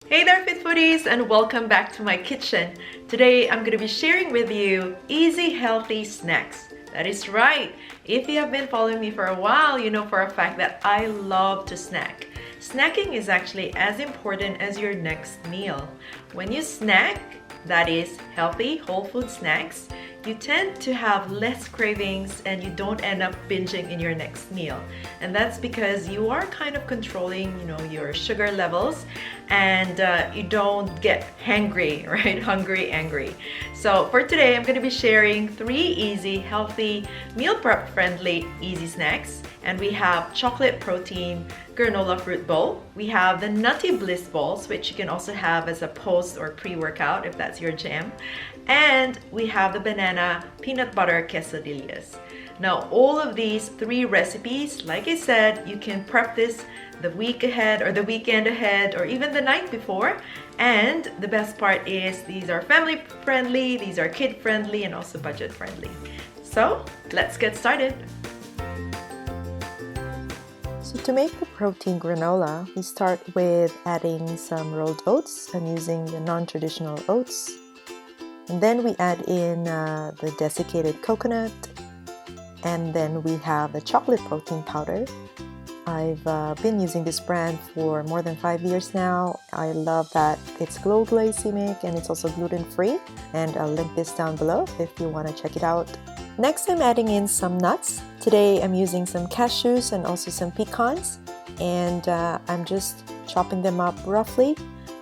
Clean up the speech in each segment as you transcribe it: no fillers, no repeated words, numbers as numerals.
Hey there, Fit Foodies, and welcome back to my kitchen. Today I'm going to be sharing with you easy, healthy snacks. That is right. If you have been following me for a while, you know for a fact that I love to snack. Snacking is actually as important as your next meal. When you snack, that is healthy, whole food snacks, you tend to have less cravings and you don't end up binging in your next meal. And that's because you are kind of controlling, your sugar levels and you don't get hangry, right? Hungry, angry. So for today, I'm going to be sharing 3 easy, healthy, meal prep friendly, easy snacks. And we have chocolate protein granola fruit bowl. We have the Nutty Bliss balls, which you can also have as a post or pre-workout if that's your jam. And we have the banana peanut butter quesadillas. Now, all of these 3 recipes, like I said, you can prep this the week ahead or the weekend ahead or even the night before. And the best part is these are family friendly, these are kid friendly, and also budget friendly. So let's get started. So to make the protein granola, we start with adding some rolled oats. I'm using the non-traditional oats. And then we add in the desiccated coconut. And then we have the chocolate protein powder. I've been using this brand for more than 5 years now. I love that it's low glycemic and it's also gluten-free. And I'll link this down below if you want to check it out. Next, I'm adding in some nuts. Today, I'm using some cashews and also some pecans. And I'm just chopping them up roughly.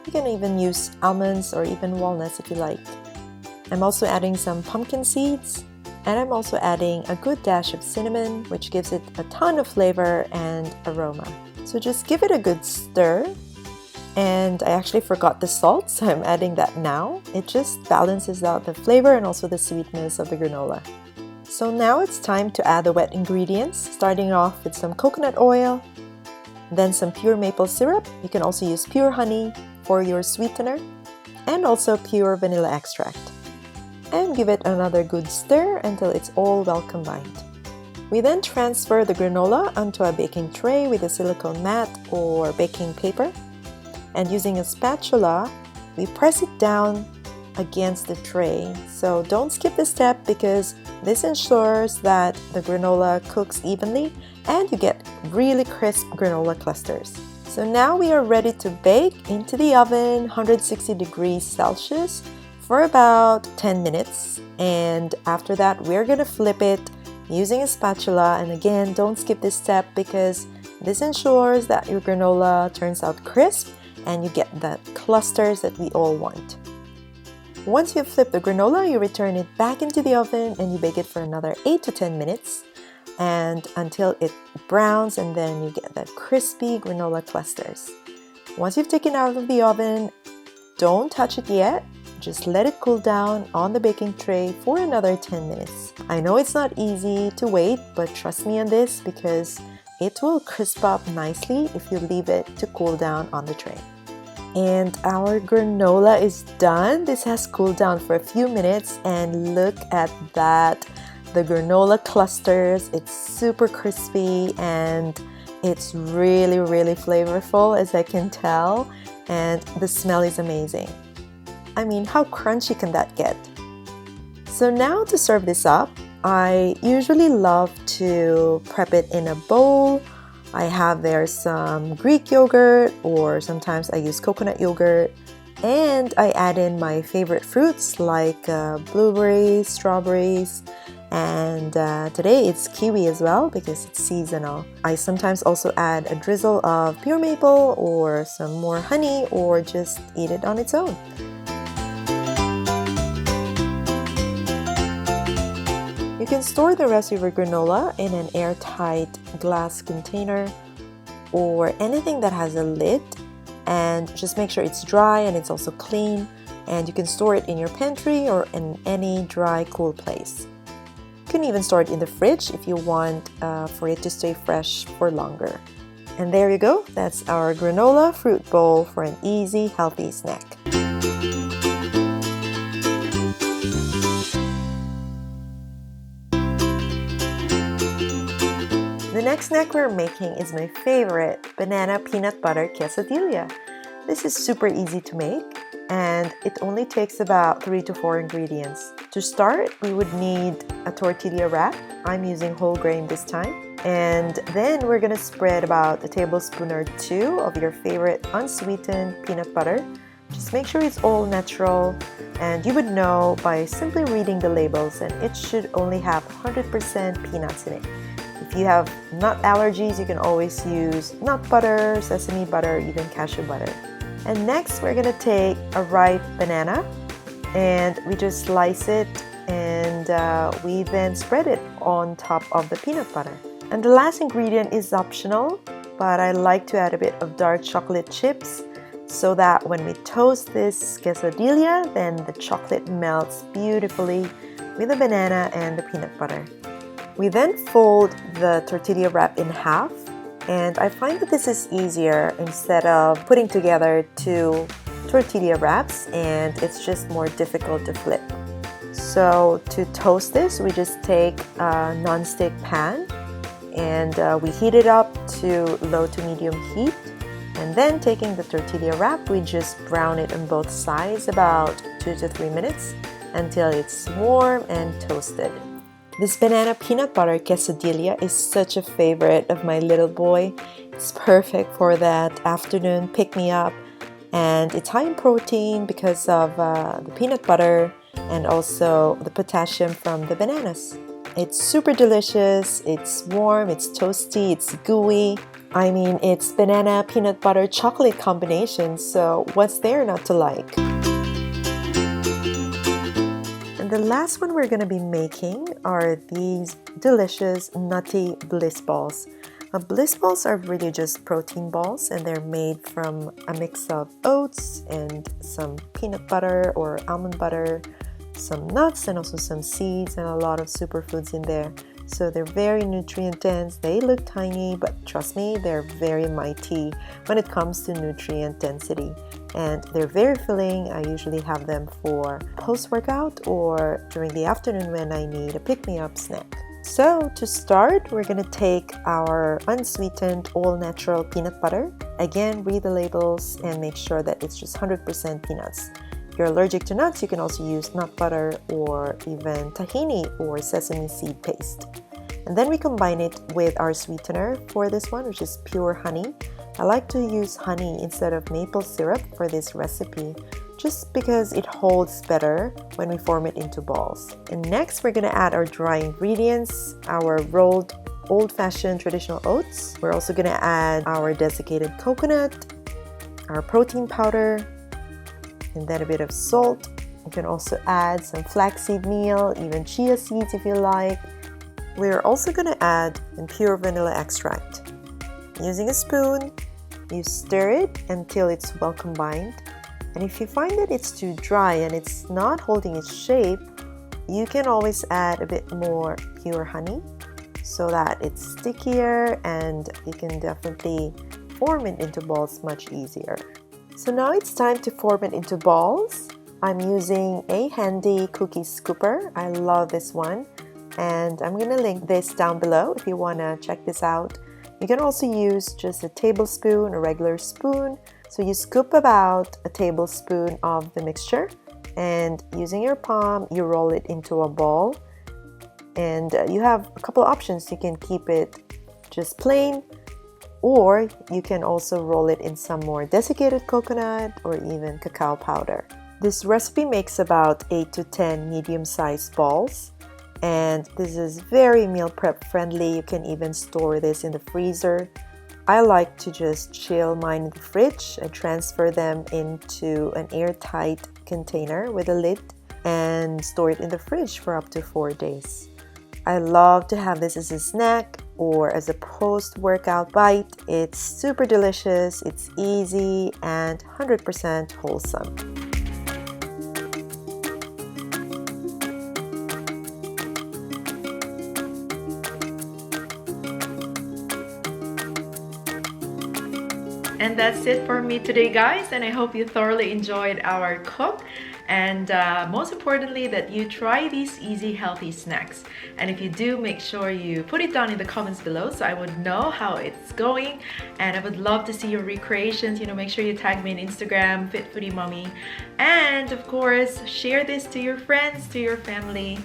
You can even use almonds or even walnuts if you like. I'm also adding some pumpkin seeds. And I'm also adding a good dash of cinnamon, which gives it a ton of flavor and aroma. So just give it a good stir. And I actually forgot the salt, so I'm adding that now. It just balances out the flavor and also the sweetness of the granola. So now it's time to add the wet ingredients, starting off with some coconut oil, then some pure maple syrup. You can also use pure honey for your sweetener, and also pure vanilla extract. And give it another good stir until it's all well combined. We then transfer the granola onto a baking tray with a silicone mat or baking paper. And using a spatula, we press it down against the tray. So don't skip this step because this ensures that the granola cooks evenly and you get really crisp granola clusters. So now we are ready to bake into the oven, 160 degrees Celsius, for about 10 minutes. And after that, we're gonna flip it using a spatula. And again, don't skip this step because this ensures that your granola turns out crisp and you get the clusters that we all want. Once you've flipped the granola, you return it back into the oven and you bake it for another 8 to 10 minutes and until it browns, and then you get that crispy granola clusters. Once you've taken it out of the oven, don't touch it yet. Just let it cool down on the baking tray for another 10 minutes. I know it's not easy to wait, but trust me on this because it will crisp up nicely if you leave it to cool down on the tray. And our granola is done. This has cooled down for a few minutes and look at that. The granola clusters, it's super crispy and it's really, really flavorful as I can tell. And the smell is amazing. I mean, how crunchy can that get? So now to serve this up, I usually love to prep it in a bowl. I have there some Greek yogurt or sometimes I use coconut yogurt. And I add in my favorite fruits like blueberries, strawberries, and today it's kiwi as well because it's seasonal. I sometimes also add a drizzle of pure maple or some more honey or just eat it on its own. You can store the rest of your granola in an airtight glass container or anything that has a lid, and just make sure it's dry and it's also clean, and you can store it in your pantry or in any dry, cool place. You can even store it in the fridge if you want for it to stay fresh for longer. And there you go, that's our granola fruit bowl for an easy, healthy snack. The next snack we're making is my favorite, banana peanut butter quesadilla. This is super easy to make, and it only takes about 3 to 4 ingredients. To start, we would need a tortilla wrap. I'm using whole grain this time. And then we're gonna spread about a tablespoon or 2 of your favorite unsweetened peanut butter. Just make sure it's all natural, and you would know by simply reading the labels, and it should only have 100% peanuts in it. If you have nut allergies, you can always use nut butter, sesame butter, even cashew butter. And next, we're gonna take a ripe banana, and we just slice it, and we then spread it on top of the peanut butter. And the last ingredient is optional, but I like to add a bit of dark chocolate chips so that when we toast this quesadilla, then the chocolate melts beautifully with the banana and the peanut butter. We then fold the tortilla wrap in half, and I find that this is easier instead of putting together 2 tortilla wraps, and it's just more difficult to flip. So to toast this, we just take a non-stick pan, and we heat it up to low to medium heat. And then taking the tortilla wrap, we just brown it on both sides about 2 to 3 minutes until it's warm and toasted. This banana peanut butter quesadilla is such a favorite of my little boy. It's perfect for that afternoon pick-me-up, and it's high in protein because of the peanut butter and also the potassium from the bananas. It's super delicious, it's warm, it's toasty, it's gooey. I mean, it's banana, peanut butter, chocolate combination, so what's there not to like? And the last one we're going to be making are these delicious nutty bliss balls. Bliss balls are really just protein balls, and they're made from a mix of oats and some peanut butter or almond butter, some nuts, and also some seeds, and a lot of superfoods in there. So they're very nutrient dense. They look tiny, but trust me, they're very mighty when it comes to nutrient density. And they're very filling. I usually have them for post-workout or during the afternoon when I need a pick-me-up snack. So to start, we're going to take our unsweetened all-natural peanut butter. Again, read the labels and make sure that it's just 100% peanuts. If you're allergic to nuts, you can also use nut butter or even tahini or sesame seed paste. And then we combine it with our sweetener for this one, which is pure honey. I like to use honey instead of maple syrup for this recipe, just because it holds better when we form it into balls. And next, we're gonna add our dry ingredients, our rolled old-fashioned traditional oats. We're also gonna add our desiccated coconut, our protein powder, and then a bit of salt. You can also add some flaxseed meal, even chia seeds if you like. We're also going to add pure vanilla extract. Using a spoon, you stir it until it's well combined. And if you find that it's too dry and it's not holding its shape, you can always add a bit more pure honey so that it's stickier and you can definitely form it into balls much easier. So now it's time to form it into balls. I'm using a handy cookie scooper. I love this one, and I'm going to link this down below if you want to check this out. You can also use just a tablespoon, a regular spoon. So you scoop about a tablespoon of the mixture, and using your palm, you roll it into a ball. And you have a couple options. You can keep it just plain, or you can also roll it in some more desiccated coconut or even cacao powder. This recipe makes about 8 to 10 medium-sized balls, and this is very meal prep friendly. You can even store this in the freezer. I like to just chill mine in the fridge and transfer them into an airtight container with a lid and store it in the fridge for up to 4 days. I love to have this as a snack or as a post-workout bite. It's super delicious, it's easy, and 100% wholesome. And that's it for me today, guys, and I hope you thoroughly enjoyed our cook, and most importantly that you try these easy healthy snacks. And if you do, make sure you put it down in the comments below so I would know how it's going, and I would love to see your recreations. Make sure you tag me on Instagram, Fit Foodie Mommy, and of course share this to your friends, to your family,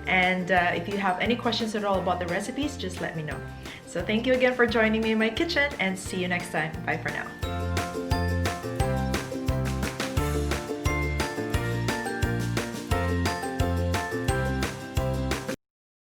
and if you have any questions at all about the recipes, just let me know. So thank you again for joining me in my kitchen, and see you next time. Bye for now.